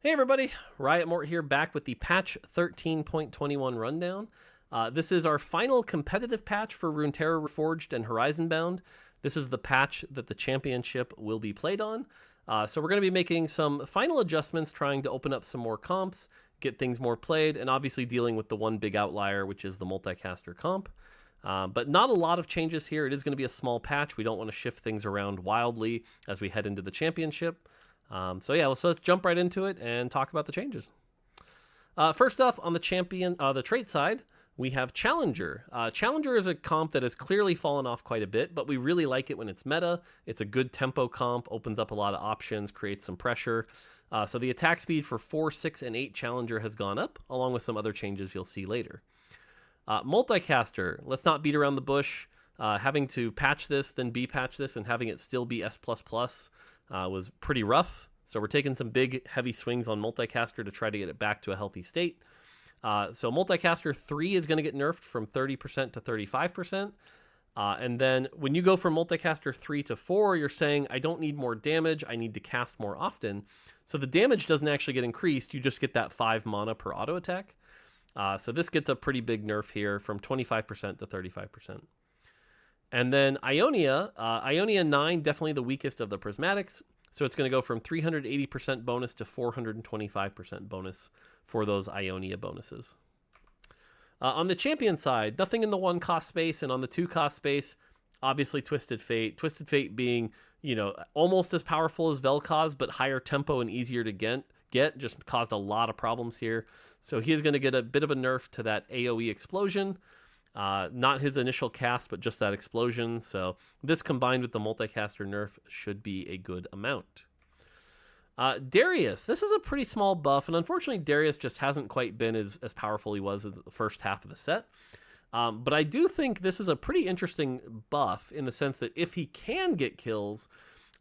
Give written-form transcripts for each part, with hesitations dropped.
Hey everybody, Riot Mort here, back with the patch 13.21 rundown. This is our final competitive patch for Runeterra Reforged and Horizonbound. This is the patch that the championship will be played on. So we're going to be making some final adjustments, trying to open up some more comps, get things more played, and obviously dealing with the one big outlier, which is the multicaster comp. But not a lot of changes here. It is going to be a small patch. We don't want to shift things around wildly as we head into the championship. So yeah, let's jump right into it and talk about the changes. First off, on the trait side, we have Challenger. Challenger is a comp that has clearly fallen off quite a bit, but we really like it when it's meta. It's a good tempo comp, opens up a lot of options, creates some pressure. So the attack speed for 4, 6, and 8 Challenger has gone up, along with some other changes you'll see later. Multicaster, let's not beat around the bush. Having to patch this, then B-patch this, and having it still be S++ was pretty rough. So we're taking some big, heavy swings on Multicaster to try to get it back to a healthy state. So Multicaster 3 is going to get nerfed from 30% to 35%. And then when you go from Multicaster 3 to 4, you're saying, I don't need more damage, I need to cast more often. So the damage doesn't actually get increased, you just get that 5 mana per auto attack. So this gets a pretty big nerf here from 25% to 35%. And then Ionia, Ionia 9, definitely the weakest of the prismatics. So it's going to go from 380% bonus to 425% bonus for those Ionia bonuses. On the champion side, nothing in the 1 cost space, and on the 2 cost space, obviously Twisted Fate. Twisted Fate being, almost as powerful as Vel'Koz, but higher tempo and easier to get, just caused a lot of problems here. So he is going to get a bit of a nerf to that AoE explosion. Not his initial cast, but just that explosion. So this combined with the multicaster nerf should be a good amount. Darius, this is a pretty small buff, and unfortunately Darius just hasn't quite been as powerful he was in the first half of the set. But I do think this is a pretty interesting buff in the sense that if he can get kills,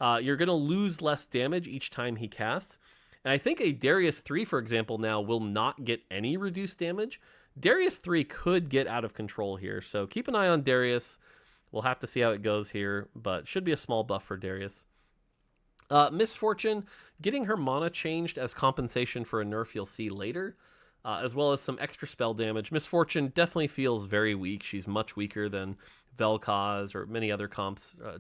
you're going to lose less damage each time he casts. And I think a Darius 3, for example, now will not get any reduced damage. Darius 3 could get out of control here, so keep an eye on Darius. We'll have to see how it goes here, but should be a small buff for Darius. Misfortune, getting her mana changed as compensation for a nerf you'll see later, as well as some extra spell damage. Misfortune definitely feels very weak. She's much weaker than Vel'Koz or many other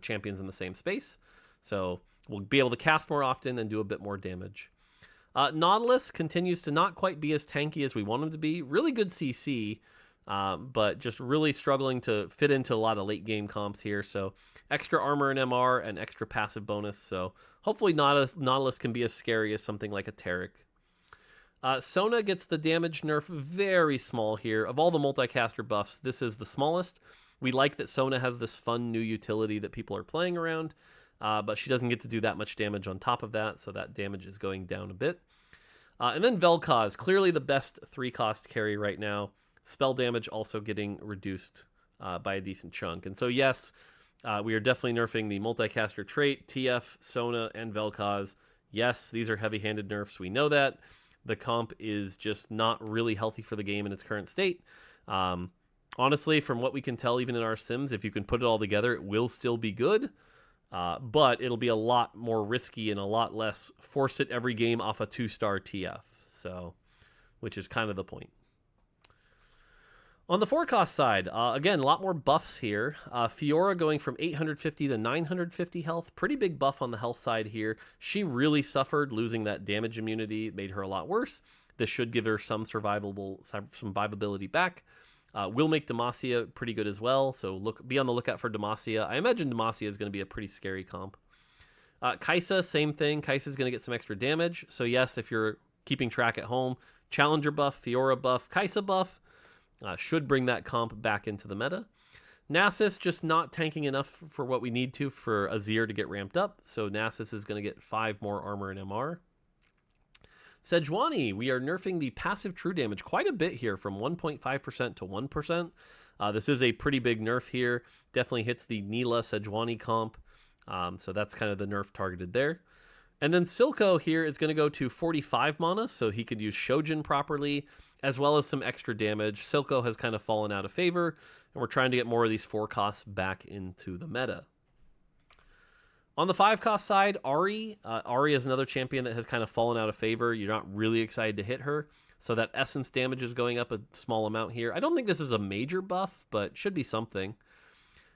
champions in the same space, so we'll be able to cast more often and do a bit more damage. Nautilus continues to not quite be as tanky as we want him to be. Really good CC, but just really struggling to fit into a lot of late game comps here. So extra armor and MR and extra passive bonus. So hopefully Nautilus can be as scary as something like a Taric. Sona gets the damage nerf very small here. Of all the multicaster buffs, this is the smallest. We like that Sona has this fun new utility that people are playing around. But she doesn't get to do that much damage on top of that, so that damage is going down a bit. And then Vel'Koz, clearly the best 3-cost carry right now. Spell damage also getting reduced by a decent chunk. And so yes, we are definitely nerfing the multicaster trait, TF, Sona, and Vel'Koz. Yes, these are heavy-handed nerfs, we know that. The comp is just not really healthy for the game in its current state. Honestly, from what we can tell, even in our sims, if you can put it all together, it will still be good. But it'll be a lot more risky and a lot less force it every game off a 2-star TF, so, which is kind of the point. On the 4-cost side, again, a lot more buffs here. Fiora going from 850 to 950 health. Pretty big buff on the health side here. She really suffered losing that damage immunity. It made her a lot worse. This should give her some survivability back. Will make Demacia pretty good as well, so be on the lookout for Demacia. I imagine Demacia is going to be a pretty scary comp. Kai'Sa, same thing. Kai'Sa is going to get some extra damage. So yes, if you're keeping track at home, Challenger buff, Fiora buff, Kai'Sa buff should bring that comp back into the meta. Nasus just not tanking enough for what we need to for Azir to get ramped up, so Nasus is going to get 5 more armor and MR. Sejuani, we are nerfing the passive true damage quite a bit here from 1.5% to 1%. This is a pretty big nerf here. Definitely hits the Neela Sejuani comp. So that's kind of the nerf targeted there. And then Silco here is going to go to 45 mana, so he could use Shojin properly, as well as some extra damage. Silco has kind of fallen out of favor, and we're trying to get more of these 4 costs back into the meta. On the 5-cost side, Ari. Ari is another champion that has kind of fallen out of favor. You're not really excited to hit her. So that essence damage is going up a small amount here. I don't think this is a major buff, but should be something.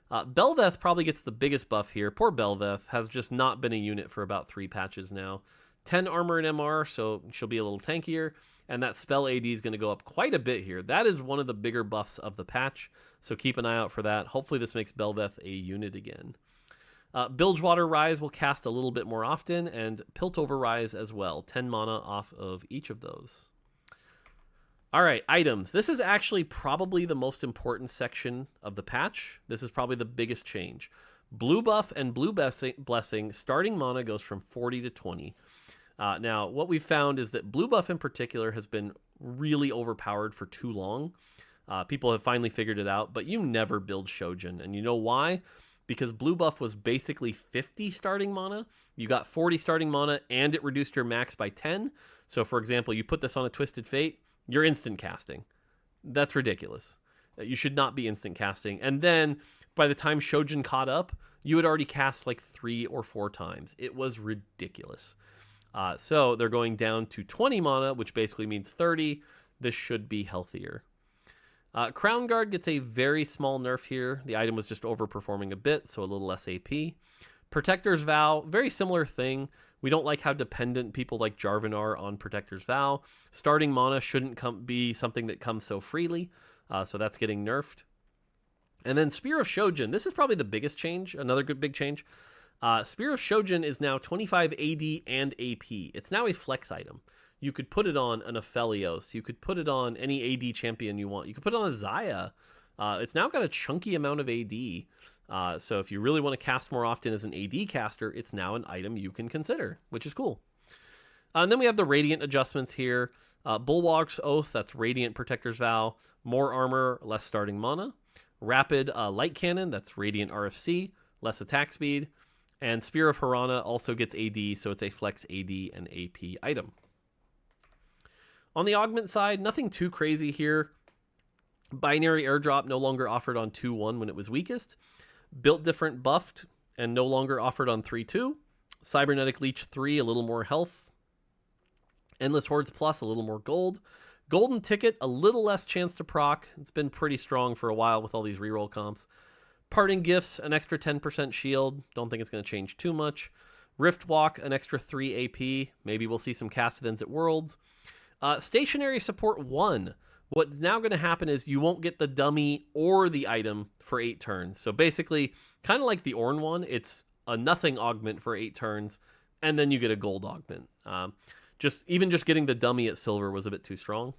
Belveth probably gets the biggest buff here. Poor Belveth has just not been a unit for about 3 patches now. 10 armor and MR, so she'll be a little tankier. And that spell AD is going to go up quite a bit here. That is one of the bigger buffs of the patch, so keep an eye out for that. Hopefully this makes Belveth a unit again. Bilgewater Rise will cast a little bit more often, and Piltover Rise as well. 10 mana off of each of those. All right, items. This is actually probably the most important section of the patch. This is probably the biggest change. Blue buff and blue blessing starting mana goes from 40 to 20. Now, what we've found is that blue buff in particular has been really overpowered for too long. People have finally figured it out, but you never build Shojin. And you know why? Because blue buff was basically 50 starting mana. You got 40 starting mana, and it reduced your max by 10. So, for example, you put this on a Twisted Fate, you're instant casting. That's ridiculous. You should not be instant casting. And then, by the time Shojin caught up, you had already cast like 3 or 4 times. It was ridiculous. So they're going down to 20 mana, which basically means 30. This should be healthier. Crown Guard gets a very small nerf here. The item was just overperforming a bit, so a little less AP. Protector's Vow, very similar thing. We don't like how dependent people like Jarvan are on Protector's Vow. Starting mana shouldn't be something that comes so freely, so that's getting nerfed. And then Spear of Shojin. This is probably the biggest change, another good big change. Spear of Shojin is now 25 AD and AP. It's now a flex item. You could put it on an Aphelios. You could put it on any AD champion you want. You could put it on a Xayah. It's now got a chunky amount of AD. So if you really want to cast more often as an AD caster, it's now an item you can consider, which is cool. And then we have the Radiant adjustments here. Bulwark's Oath, that's Radiant Protector's Vow. More armor, less starting mana. Rapid Light Cannon, that's Radiant RFC, less attack speed. And Spear of Hirana also gets AD, so it's a flex AD and AP item. On the augment side, nothing too crazy here. Binary Airdrop no longer offered on 2-1 when it was weakest. Built Different buffed and no longer offered on 3-2. Cybernetic Leech 3, a little more health. Endless Hordes Plus, a little more gold. Golden Ticket, a little less chance to proc. It's been pretty strong for a while with all these reroll comps. Parting Gifts, an extra 10% shield. Don't think it's going to change too much. Rift Walk, an extra 3 AP. Maybe we'll see some Castodins at Worlds. Stationary Support 1. What's now going to happen is you won't get the dummy or the item for 8 turns. So basically, kind of like the Ornn one, it's a nothing augment for 8 turns, and then you get a gold augment. Just getting the dummy at silver was a bit too strong.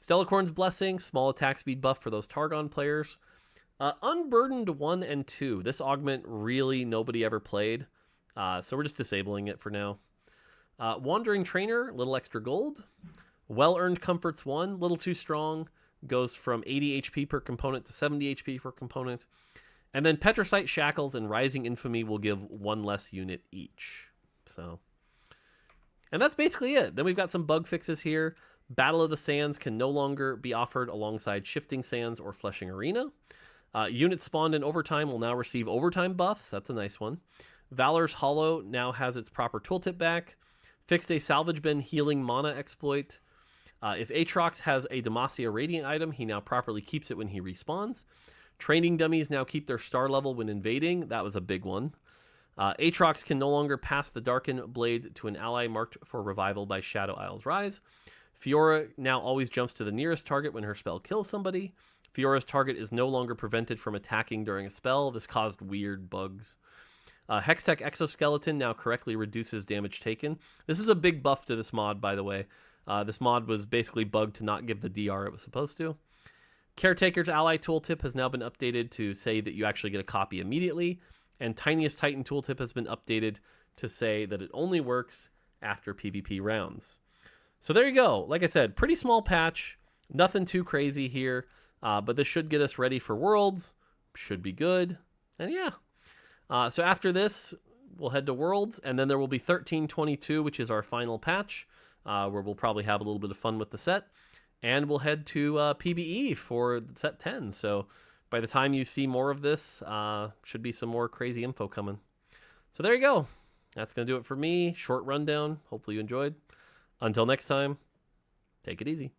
Stellacorn's Blessing, small attack speed buff for those Targon players. Unburdened 1 and 2. This augment really nobody ever played, so we're just disabling it for now. Wandering Trainer, little extra gold. Well-Earned Comforts 1, little too strong. Goes from 80 HP per component to 70 HP per component. And then Petricite Shackles and Rising Infamy will give 1 less unit each. And that's basically it. Then we've got some bug fixes here. Battle of the Sands can no longer be offered alongside Shifting Sands or Fleshing Arena. Units spawned in Overtime will now receive Overtime buffs. That's a nice one. Valor's Hollow now has its proper tooltip back. Fixed a Salvage Bin healing mana exploit. If Aatrox has a Demacia Radiant item, he now properly keeps it when he respawns. Training dummies now keep their star level when invading. That was a big one. Aatrox can no longer pass the Darken Blade to an ally marked for revival by Shadow Isle's Rise. Fiora now always jumps to the nearest target when her spell kills somebody. Fiora's target is no longer prevented from attacking during a spell. This caused weird bugs. Hextech Exoskeleton now correctly reduces damage taken. This is a big buff to this mod, by the way. This mod was basically bugged to not give the DR it was supposed to. Caretaker's Ally Tooltip has now been updated to say that you actually get a copy immediately. And Tiniest Titan Tooltip has been updated to say that it only works after PvP rounds. So there you go. Like I said, pretty small patch. Nothing too crazy here. But this should get us ready for Worlds. Should be good. And yeah. So after this, we'll head to Worlds. And then there will be 13.22, which is our final patch. Where we'll probably have a little bit of fun with the set. And we'll head to PBE for set 10. So by the time you see more of this, should be some more crazy info coming. So there you go. That's going to do it for me. Short rundown. Hopefully you enjoyed. Until next time, take it easy.